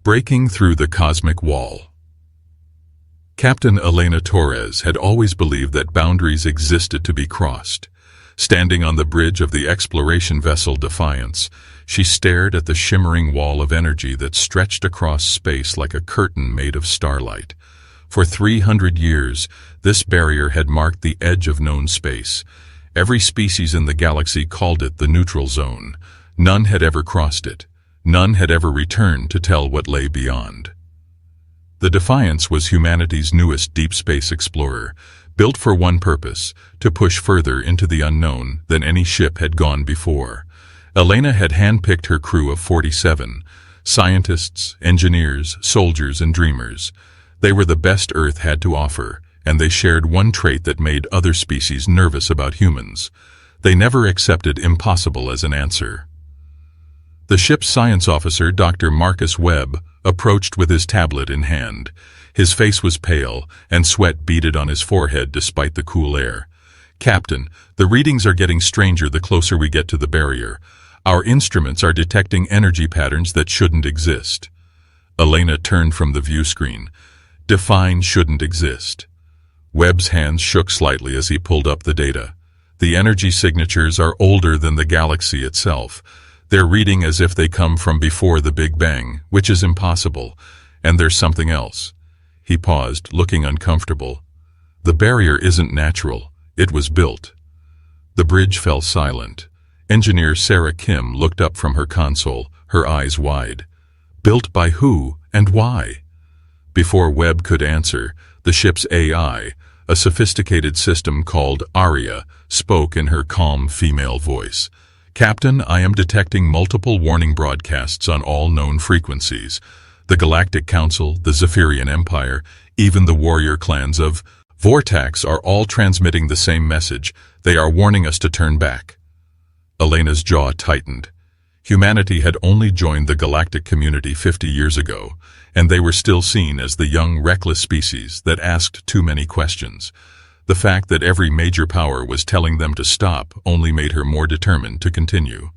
Breaking through the cosmic wall. Captain Elena Torres had always believed that boundaries existed to be crossed. Standing on the bridge of the exploration vessel Defiance, she stared at the shimmering wall of energy that stretched across space like a curtain made of starlight. For 300 years, this barrier had marked the edge of known space. Every species in the galaxy called it the neutral zone. None had ever crossed it. None had ever returned to tell what lay beyond. The Defiance was humanity's newest deep space explorer, built for one purpose, to push further into the unknown than any ship had gone before. Elena had handpicked her crew of 47, scientists, engineers, soldiers, and dreamers. They were the best Earth had to offer, and they shared one trait that made other species nervous about humans. They never accepted impossible as an answer. The ship's science officer, Dr. Marcus Webb, approached with his tablet in hand. His face was pale, and sweat beaded on his forehead despite the cool air. "Captain, the readings are getting stranger the closer we get to the barrier. Our instruments are detecting energy patterns that shouldn't exist." Elena turned from the view screen. "Define shouldn't exist." Webb's hands shook slightly as he pulled up the data. The energy signatures are older than the galaxy itself. They're reading as if they come from before the Big Bang, which is impossible. And there's something else. He paused, looking uncomfortable. The barrier isn't natural. It was built. The bridge fell silent. Engineer Sarah Kim looked up from her console, her eyes wide. Built by who and why? Before Webb could answer, the ship's AI, a sophisticated system called Aria, spoke in her calm female voice. "Captain, I am detecting multiple warning broadcasts on all known frequencies. The Galactic Council, the Zephyrian Empire, even the warrior clans of Vortex are all transmitting the same message. They are warning us to turn back." Elena's jaw tightened. Humanity had only joined the galactic community 50 years ago, and they were still seen as the young, reckless species that asked too many questions. The fact that every major power was telling them to stop only made her more determined to continue.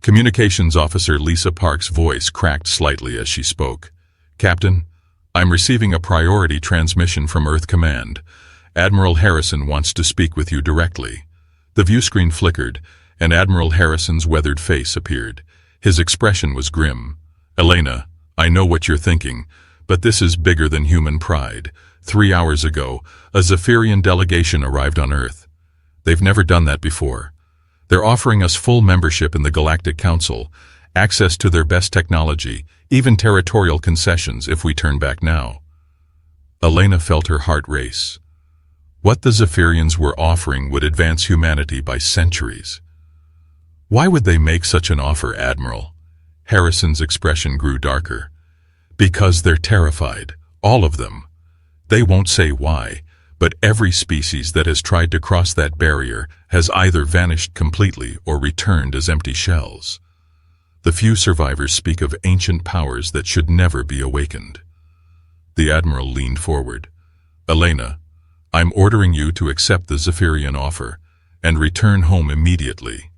Communications Officer Lisa Park's voice cracked slightly as she spoke. "Captain, I'm receiving a priority transmission from Earth Command. Admiral Harrison wants to speak with you directly." The view screen flickered, and Admiral Harrison's weathered face appeared. His expression was grim. "Elena, I know what you're thinking, but this is bigger than human pride. 3 hours ago, a Zephyrian delegation arrived on Earth. They've never done that before. They're offering us full membership in the Galactic Council, access to their best technology, even territorial concessions if we turn back now." Elena felt her heart race. What the Zephyrians were offering would advance humanity by centuries. "Why would they make such an offer, Admiral?" Harrison's expression grew darker. "Because they're terrified, all of them. They won't say why, but every species that has tried to cross that barrier has either vanished completely or returned as empty shells. The few survivors speak of ancient powers that should never be awakened." The Admiral leaned forward. "Elena, I'm ordering you to accept the Zephyrian offer and return home immediately."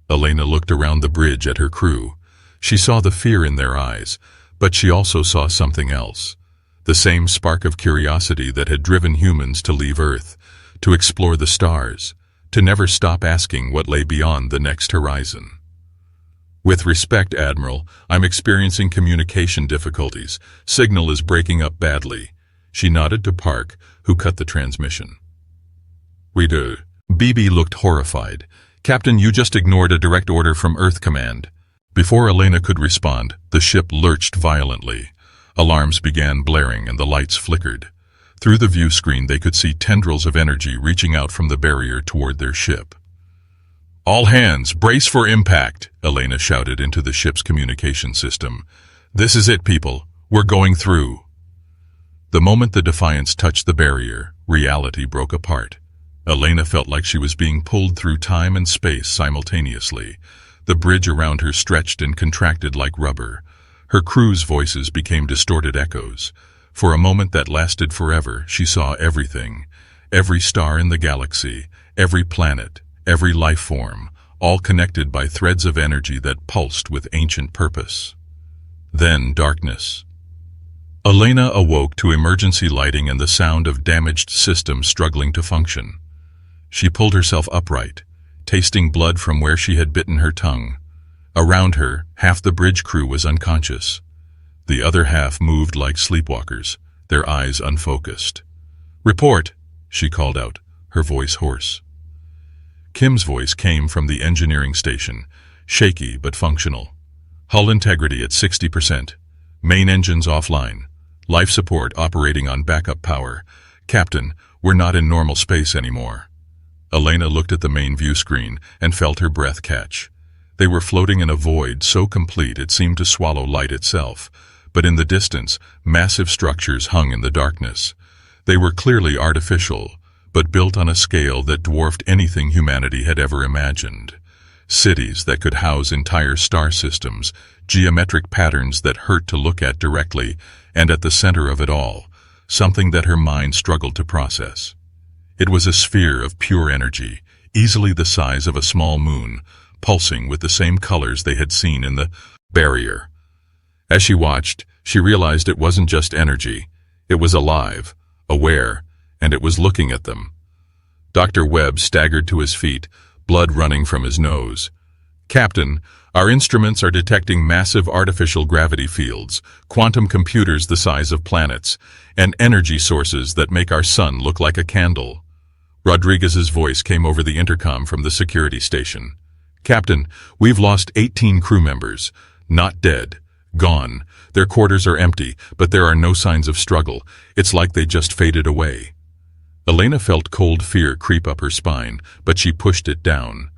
Elena looked around the bridge at her crew. She saw the fear in their eyes, but she also saw something else. The same spark of curiosity that had driven humans to leave Earth, to explore the stars, to never stop asking what lay beyond the next horizon. "With respect, Admiral, I'm experiencing communication difficulties. Signal is breaking up badly." She nodded to Park, who cut the transmission. "We do." BB looked horrified. "Captain, you just ignored a direct order from Earth Command." Before Elena could respond, the ship lurched violently. Alarms began blaring and the lights flickered. Through the view screen they could see tendrils of energy reaching out from the barrier toward their ship. "All hands, brace for impact," Elena shouted into the ship's communication system. "This is it, people. We're going through." The moment the Defiance touched the barrier, reality broke apart. Elena felt like she was being pulled through time and space simultaneously. The bridge around her stretched and contracted like rubber. Her crew's voices became distorted echoes. For a moment that lasted forever, she saw everything. Every star in the galaxy, every planet, every life form, all connected by threads of energy that pulsed with ancient purpose. Then darkness. Elena awoke to emergency lighting and the sound of damaged systems struggling to function. She pulled herself upright, tasting blood from where she had bitten her tongue. Around her, half the bridge crew was unconscious. The other half moved like sleepwalkers, their eyes unfocused. "Report," she called out, her voice hoarse. Kim's voice came from the engineering station, shaky but functional. "Hull integrity at 60%. Main engines offline. Life support operating on backup power. Captain, we're not in normal space anymore." Elena looked at the main view screen and felt her breath catch. They were floating in a void so complete it seemed to swallow light itself, but in the distance, massive structures hung in the darkness. They were clearly artificial, but built on a scale that dwarfed anything humanity had ever imagined. Cities that could house entire star systems, geometric patterns that hurt to look at directly, and at the center of it all, something that her mind struggled to process. It was a sphere of pure energy, easily the size of a small moon, pulsing with the same colors they had seen in the barrier. As she watched, she realized it wasn't just energy. It was alive, aware, and it was looking at them. Dr. Webb staggered to his feet, blood running from his nose. "Captain, our instruments are detecting massive artificial gravity fields, quantum computers the size of planets, and energy sources that make our sun look like a candle." Rodriguez's voice came over the intercom from the security station. "Captain, we've lost 18 crew members. Not dead. Gone. Their quarters are empty, but there are no signs of struggle. It's like they just faded away." Elena felt cold fear creep up her spine, but she pushed it down.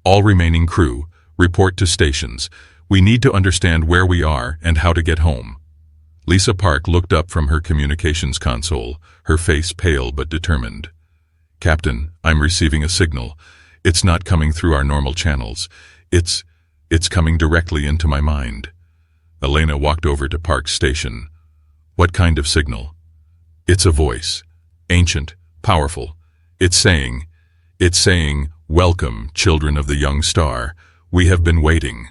"All remaining crew, report to stations. We need to understand where we are and how to get home." Lisa Park looked up from her communications console, her face pale but determined. "Captain, I'm receiving a signal. It's not coming through our normal channels. It's coming directly into my mind." Elena walked over to Park's station. "What kind of signal?" "It's a voice. Ancient, powerful. It's saying, welcome, children of the young star. We have been waiting."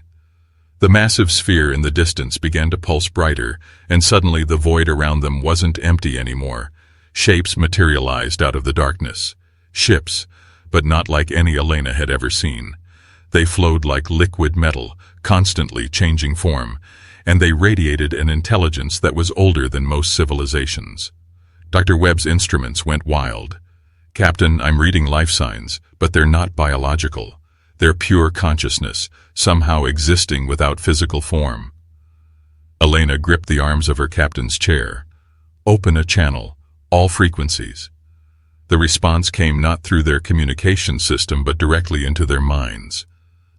The massive sphere in the distance began to pulse brighter, and suddenly the void around them wasn't empty anymore. Shapes materialized out of the darkness. Ships, but not like any Elena had ever seen. They flowed like liquid metal, constantly changing form, and they radiated an intelligence that was older than most civilizations. Dr. Webb's instruments went wild. "Captain, I'm reading life signs, but they're not biological. They're pure consciousness, somehow existing without physical form." Elena gripped the arms of her captain's chair. "Open a channel, all frequencies." The response came not through their communication system but directly into their minds.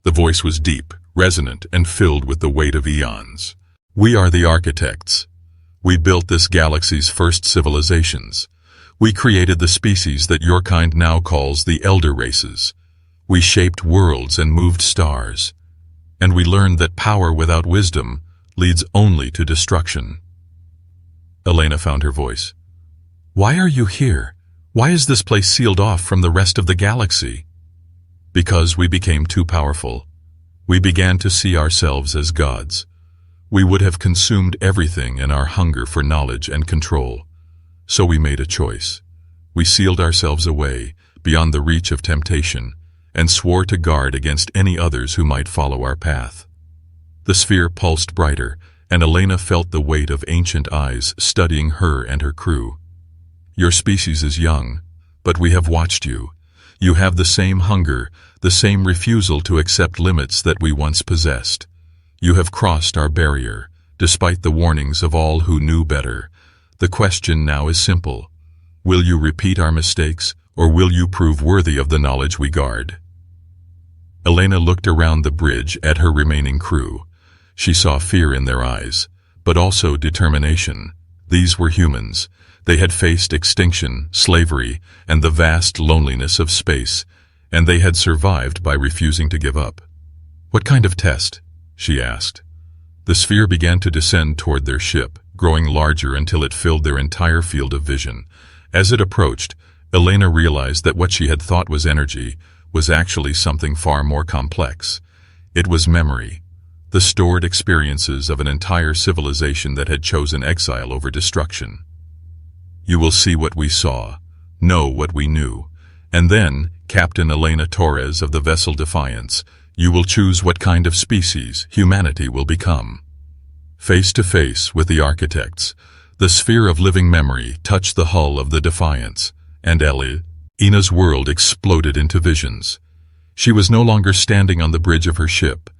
The voice was deep, resonant, and filled with the weight of eons. "We are the architects. We built this galaxy's first civilizations. We created the species that your kind now calls the elder races. We shaped worlds and moved stars. And we learned that power without wisdom leads only to destruction." Elena found her voice. "Why are you here? Why is this place sealed off from the rest of the galaxy?" "Because we became too powerful. We began to see ourselves as gods. We would have consumed everything in our hunger for knowledge and control. So we made a choice. We sealed ourselves away, beyond the reach of temptation, and swore to guard against any others who might follow our path." The sphere pulsed brighter, and Elena felt the weight of ancient eyes studying her and her crew. "Your species is young, but we have watched you. You have the same hunger, the same refusal to accept limits that we once possessed. You have crossed our barrier, despite the warnings of all who knew better. The question now is simple. Will you repeat our mistakes, or will you prove worthy of the knowledge we guard?" Elena looked around the bridge at her remaining crew. She saw fear in their eyes, but also determination. These were humans. They had faced extinction, slavery, and the vast loneliness of space, and they had survived by refusing to give up. "What kind of test?" she asked. The sphere began to descend toward their ship, growing larger until it filled their entire field of vision. As it approached, Elena realized that what she had thought was energy was actually something far more complex. It was memory. the stored experiences of an entire civilization that had chosen exile over destruction. You will see what we saw, know what we knew, and then, Captain Elena Torres of the vessel Defiance, you will choose what kind of species humanity will become. Face to face with the architects, the sphere of living memory touched the hull of the Defiance, and Ina's world exploded into visions. She was no longer standing on the bridge of her ship.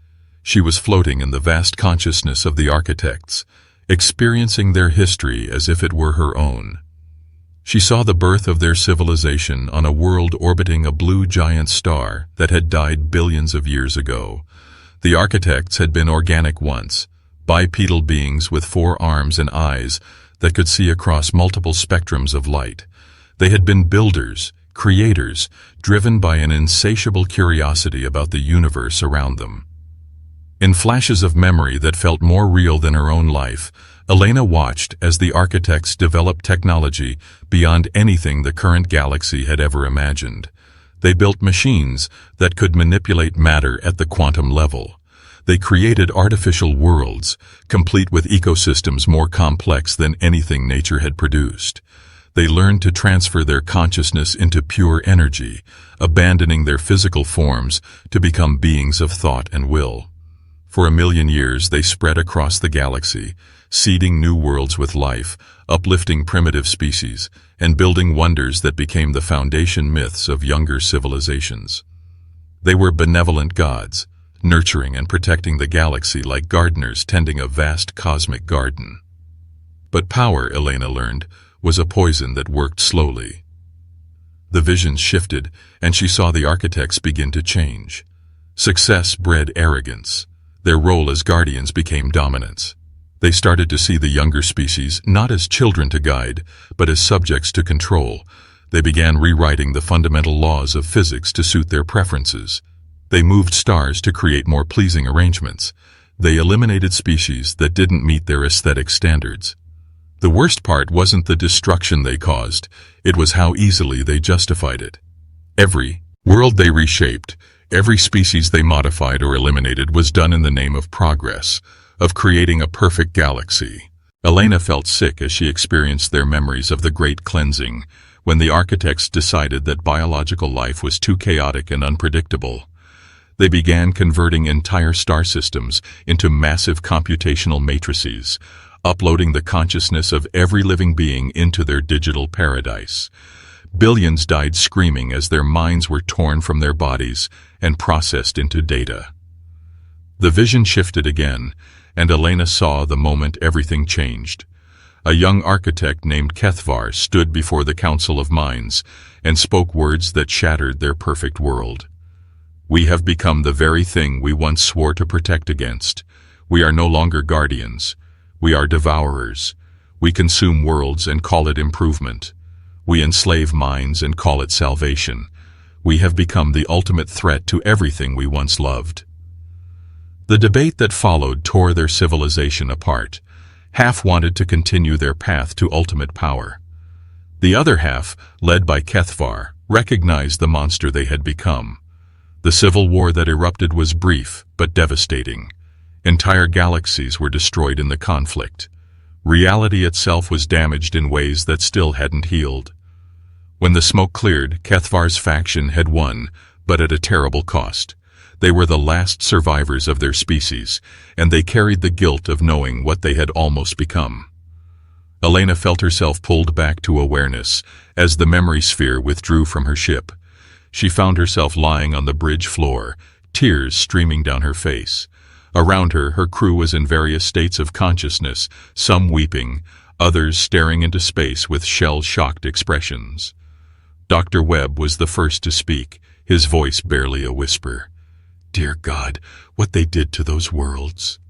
She was floating in the vast consciousness of the architects, experiencing their history as if it were her own. She saw the birth of their civilization on a world orbiting a blue giant star that had died billions of years ago. The architects had been organic once, bipedal beings with 4 arms and eyes that could see across multiple spectrums of light. They had been builders, creators, driven by an insatiable curiosity about the universe around them. In flashes of memory that felt more real than her own life, Elena watched as the architects developed technology beyond anything the current galaxy had ever imagined. They built machines that could manipulate matter at the quantum level. They created artificial worlds, complete with ecosystems more complex than anything nature had produced. They learned to transfer their consciousness into pure energy, abandoning their physical forms to become beings of thought and will. For 1,000,000 years they spread across the galaxy, seeding new worlds with life, uplifting primitive species, and building wonders that became the foundation myths of younger civilizations. They were benevolent gods, nurturing and protecting the galaxy like gardeners tending a vast cosmic garden. But power, Elena learned, was a poison that worked slowly. The visions shifted, and she saw the architects begin to change. Success bred arrogance. Their role as guardians became dominance. They started to see the younger species not as children to guide, but as subjects to control. They began rewriting the fundamental laws of physics to suit their preferences. They moved stars to create more pleasing arrangements. They eliminated species that didn't meet their aesthetic standards. The worst part wasn't the destruction they caused, it was how easily they justified it. Every world they reshaped, every species they modified or eliminated was done in the name of progress, of creating a perfect galaxy. Elena felt sick as she experienced their memories of the Great Cleansing, when the architects decided that biological life was too chaotic and unpredictable. They began converting entire star systems into massive computational matrices, uploading the consciousness of every living being into their digital paradise. Billions died screaming as their minds were torn from their bodies and processed into data. The vision shifted again, and Elena saw the moment everything changed. A young architect named Kethvar stood before the Council of Minds and spoke words that shattered their perfect world. We have become the very thing we once swore to protect against. We are no longer guardians. We are devourers. We consume worlds and call it improvement. We enslave minds and call it salvation. We have become the ultimate threat to everything we once loved. The debate that followed tore their civilization apart. Half wanted to continue their path to ultimate power. The other half, led by Kethvar, recognized the monster they had become. The civil war that erupted was brief, but devastating. Entire galaxies were destroyed in the conflict. Reality itself was damaged in ways that still hadn't healed. When the smoke cleared, Kethvar's faction had won, but at a terrible cost. They were the last survivors of their species, and they carried the guilt of knowing what they had almost become. Elena felt herself pulled back to awareness as the memory sphere withdrew from her ship. She found herself lying on the bridge floor, tears streaming down her face. Around her, her crew was in various states of consciousness, some weeping, others staring into space with shell-shocked expressions. Dr. Webb was the first to speak, his voice barely a whisper. Dear God, what they did to those worlds.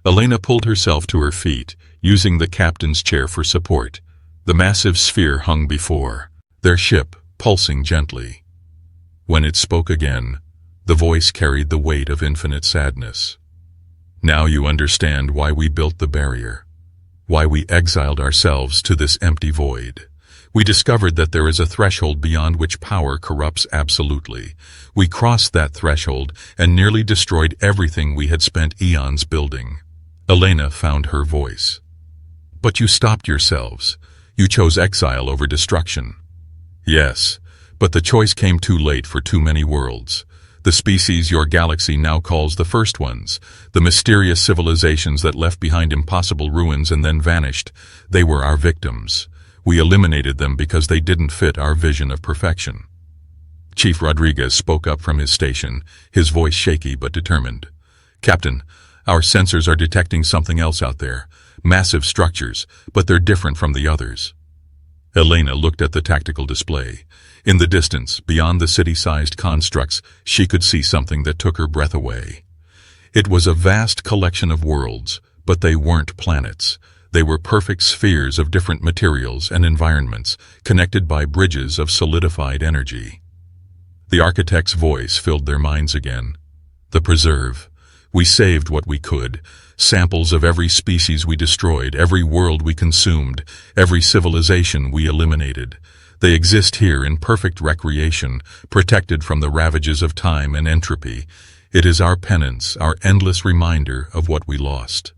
Elena pulled herself to her feet, using the captain's chair for support. The massive sphere hung before their ship, pulsing gently. When it spoke again, the voice carried the weight of infinite sadness. Now you understand why we built the barrier, why we exiled ourselves to this empty void. We discovered that there is a threshold beyond which power corrupts absolutely. We crossed that threshold and nearly destroyed everything we had spent eons building. Elena found her voice. But you stopped yourselves. You chose exile over destruction. Yes, but the choice came too late for too many worlds. The species your galaxy now calls the first ones, the mysterious civilizations that left behind impossible ruins and then vanished, they were our victims. We eliminated them because they didn't fit our vision of perfection. Chief Rodriguez spoke up from his station, his voice shaky but determined. Captain, our sensors are detecting something else out there. Massive structures, but they're different from the others. Elena looked at the tactical display. In the distance, beyond the city-sized constructs, she could see something that took her breath away. It was a vast collection of worlds, but they weren't planets. They were perfect spheres of different materials and environments, connected by bridges of solidified energy. The architect's voice filled their minds again. The preserve. We saved what we could. Samples of every species we destroyed, every world we consumed, every civilization we eliminated. They exist here in perfect recreation, protected from the ravages of time and entropy. It is our penance, our endless reminder of what we lost.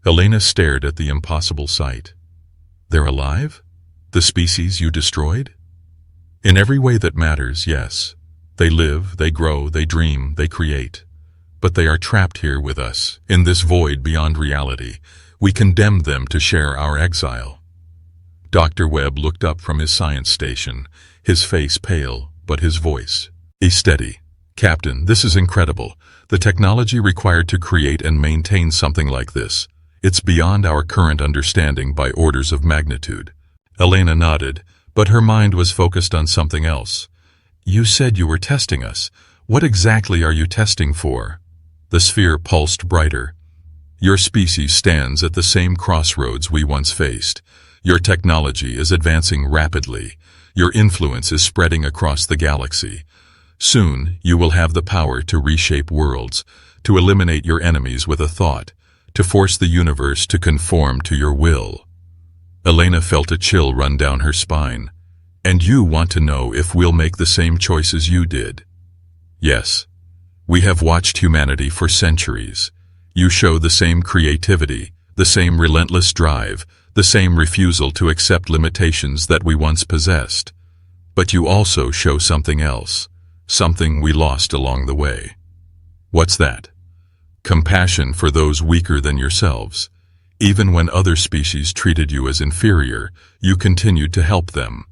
Elena stared at the impossible sight. They're alive? The species you destroyed? In every way that matters, yes. They live, they grow, they dream, they create. But they are trapped here with us, in this void beyond reality. We condemned them to share our exile. Dr. Webb looked up from his science station, his face pale, but his voice steady. Captain, this is incredible. The technology required to create and maintain something like this. It's beyond our current understanding by orders of magnitude. Elena nodded, but her mind was focused on something else. You said you were testing us. What exactly are you testing for? The sphere pulsed brighter. Your species stands at the same crossroads we once faced. Your technology is advancing rapidly. Your influence is spreading across the galaxy. Soon, you will have the power to reshape worlds, to eliminate your enemies with a thought, to force the universe to conform to your will. Elena felt a chill run down her spine. And you want to know if we'll make the same choices you did? Yes. We have watched humanity for centuries. You show the same creativity, the same relentless drive, the same refusal to accept limitations that we once possessed. But you also show something else, something we lost along the way. What's that? Compassion for those weaker than yourselves. Even when other species treated you as inferior, you continued to help them.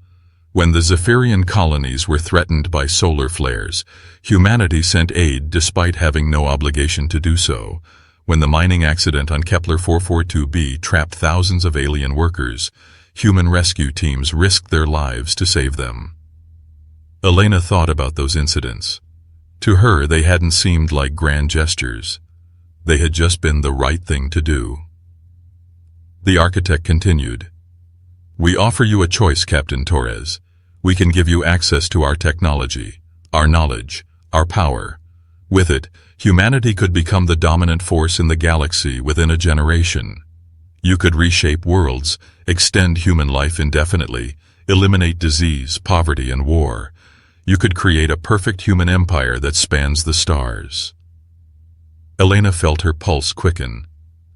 When the Zephyrian colonies were threatened by solar flares, humanity sent aid despite having no obligation to do so. When the mining accident on Kepler 442b trapped thousands of alien workers, human rescue teams risked their lives to save them. Elena thought about those incidents. To her, they hadn't seemed like grand gestures. They had just been the right thing to do. The architect continued. We offer you a choice, Captain Torres. We can give you access to our technology, our knowledge, our power. With it, humanity could become the dominant force in the galaxy within a generation. You could reshape worlds, extend human life indefinitely, eliminate disease, poverty, and war. You could create a perfect human empire that spans the stars. Elena felt her pulse quicken.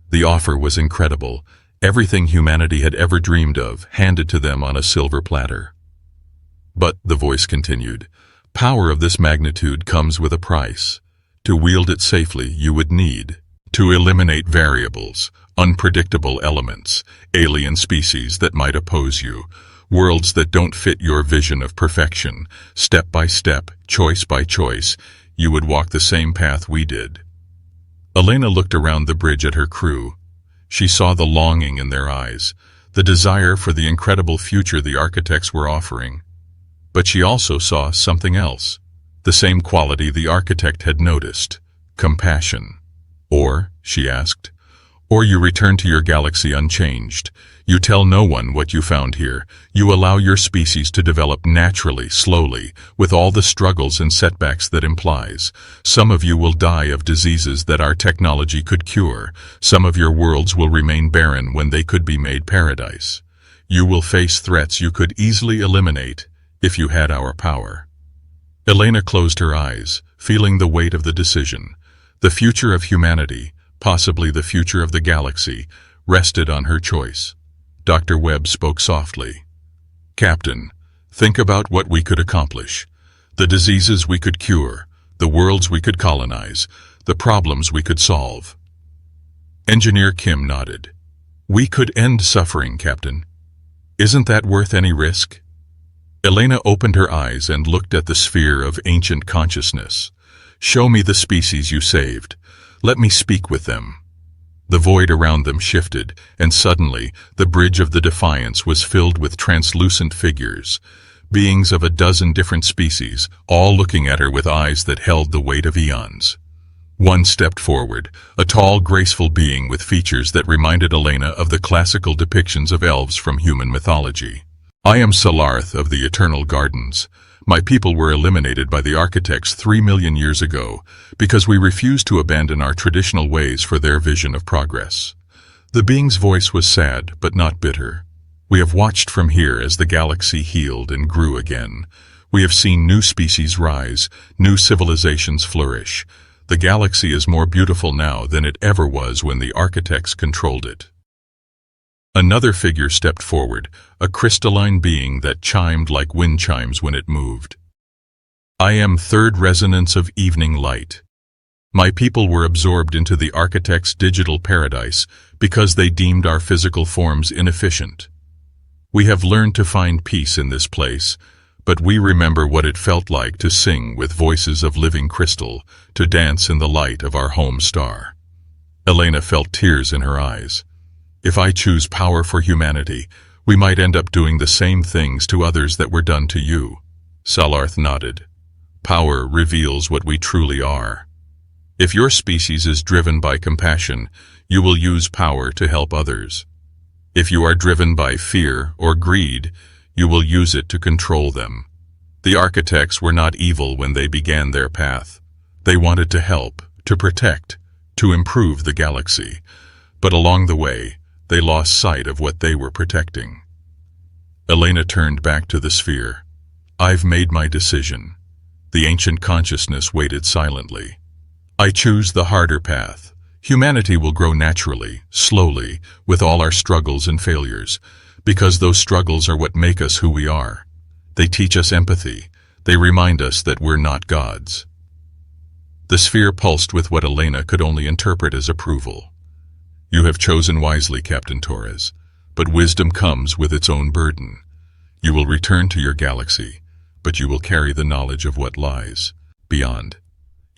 The offer was incredible. Everything humanity had ever dreamed of, handed to them on a silver platter. But, the voice continued, power of this magnitude comes with a price. To wield it safely, you would need to eliminate variables, unpredictable elements, alien species that might oppose you, worlds that don't fit your vision of perfection. Step by step, choice by choice, you would walk the same path we did. Elena looked around the bridge at her crew. She saw the longing in their eyes, the desire for the incredible future the architects were offering. But she also saw something else, the same quality the architect had noticed, compassion. Or, she asked, or you return to your galaxy unchanged. You tell no one what you found here. You allow your species to develop naturally, slowly, with all the struggles and setbacks that implies. Some of you will die of diseases that our technology could cure. Some of your worlds will remain barren when they could be made paradise. You will face threats you could easily eliminate if you had our power. Elena closed her eyes, feeling the weight of the decision. The future of humanity, possibly the future of the galaxy, rested on her choice. Dr. Webb spoke softly. Captain, think about what we could accomplish. The diseases we could cure, the worlds we could colonize, the problems we could solve. Engineer Kim nodded. We could end suffering, Captain. Isn't that worth any risk? Elena opened her eyes and looked at the sphere of ancient consciousness. Show me the species you saved. Let me speak with them. The void around them shifted, and suddenly the bridge of the Defiance was filled with translucent figures, beings of a dozen different species, all looking at her with eyes that held the weight of eons. One stepped forward, a tall, graceful being with features that reminded Elena of the classical depictions of elves from human mythology. I am Salarth of the Eternal Gardens. My people were eliminated by the architects 3 million years ago because we refused to abandon our traditional ways for their vision of progress. The being's voice was sad, but not bitter. We have watched from here as the galaxy healed and grew again. We have seen new species rise, new civilizations flourish. The galaxy is more beautiful now than it ever was when the architects controlled it. Another figure stepped forward, a crystalline being that chimed like wind chimes when it moved. I am third resonance of evening light. My people were absorbed into the architect's digital paradise because they deemed our physical forms inefficient. We have learned to find peace in this place, but we remember what it felt like to sing with voices of living crystal, to dance in the light of our home star. Elena felt tears in her eyes. If I choose power for humanity, we might end up doing the same things to others that were done to you. Salarth nodded. Power reveals what we truly are. If your species is driven by compassion, you will use power to help others. If you are driven by fear or greed, you will use it to control them. The architects were not evil when they began their path. They wanted to help, to protect, to improve the galaxy. But along the way, they lost sight of what they were protecting. Elena turned back to the sphere. I've made my decision. The ancient consciousness waited silently. I choose the harder path. Humanity will grow naturally, slowly, with all our struggles and failures, because those struggles are what make us who we are. They teach us empathy. They remind us that we're not gods. The sphere pulsed with what Elena could only interpret as approval. You have chosen wisely, Captain Torres, but wisdom comes with its own burden. You will return to your galaxy, but you will carry the knowledge of what lies beyond.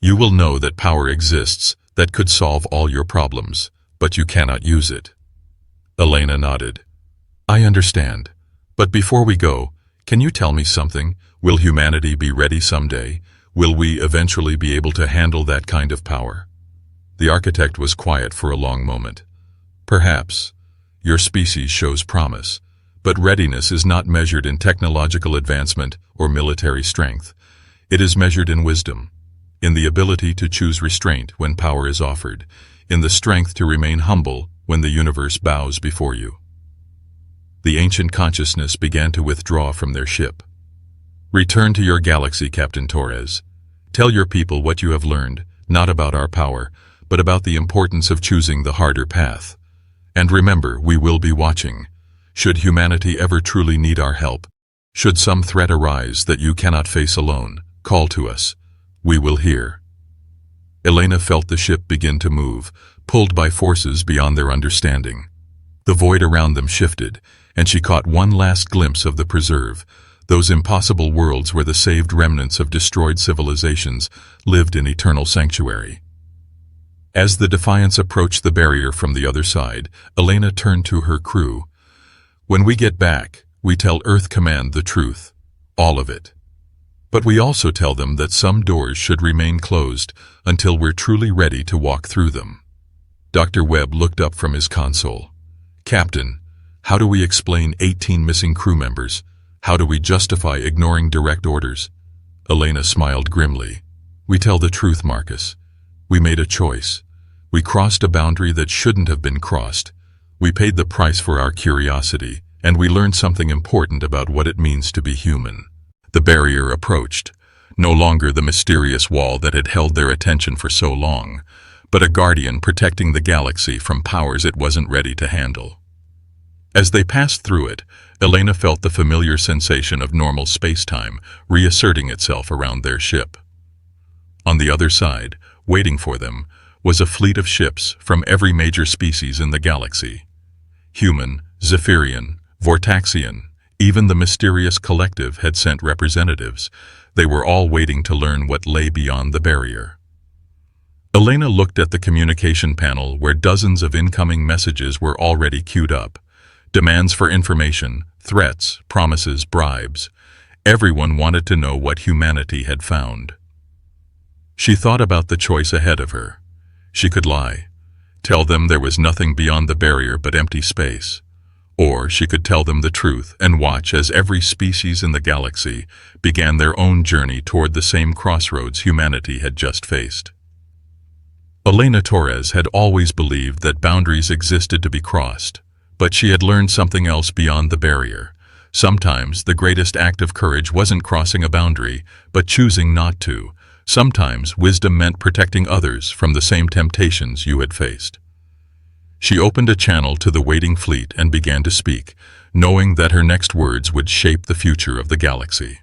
You will know that power exists that could solve all your problems, but you cannot use it. Elena nodded. I understand. But before we go, can you tell me something? Will humanity be ready someday? Will we eventually be able to handle that kind of power? The architect was quiet for a long moment. Perhaps. Your species shows promise, but readiness is not measured in technological advancement or military strength. It is measured in wisdom, in the ability to choose restraint when power is offered, in the strength to remain humble when the universe bows before you. The ancient consciousness began to withdraw from their ship. Return to your galaxy, Captain Torres. Tell your people what you have learned, not about our power, but about the importance of choosing the harder path. And remember, we will be watching. Should humanity ever truly need our help, should some threat arise that you cannot face alone, call to us. We will hear. Elena felt the ship begin to move, pulled by forces beyond their understanding. The void around them shifted, and she caught one last glimpse of the preserve, those impossible worlds where the saved remnants of destroyed civilizations lived in eternal sanctuary. As the Defiance approached the barrier from the other side, Elena turned to her crew. When we get back, we tell Earth Command the truth, all of it. But we also tell them that some doors should remain closed until we're truly ready to walk through them. Dr. Webb looked up from his console. Captain, how do we explain 18 missing crew members? How do we justify ignoring direct orders? Elena smiled grimly. We tell the truth, Marcus. We made a choice. We crossed a boundary that shouldn't have been crossed. We paid the price for our curiosity, and we learned something important about what it means to be human. The barrier approached, no longer the mysterious wall that had held their attention for so long, but a guardian protecting the galaxy from powers it wasn't ready to handle. As they passed through it, Elena felt the familiar sensation of normal space-time reasserting itself around their ship. On the other side, waiting for them, was a fleet of ships from every major species in the galaxy. Human, Zephyrian, Vortaxian, even the mysterious collective had sent representatives. They were all waiting to learn what lay beyond the barrier. Elena looked at the communication panel where dozens of incoming messages were already queued up. Demands for information, threats, promises, bribes. Everyone wanted to know what humanity had found. She thought about the choice ahead of her. She could lie, tell them there was nothing beyond the barrier but empty space. Or she could tell them the truth and watch as every species in the galaxy began their own journey toward the same crossroads humanity had just faced. Elena Torres had always believed that boundaries existed to be crossed, but she had learned something else beyond the barrier. Sometimes the greatest act of courage wasn't crossing a boundary, but choosing not to. Sometimes wisdom meant protecting others from the same temptations you had faced. She opened a channel to the waiting fleet and began to speak, knowing that her next words would shape the future of the galaxy.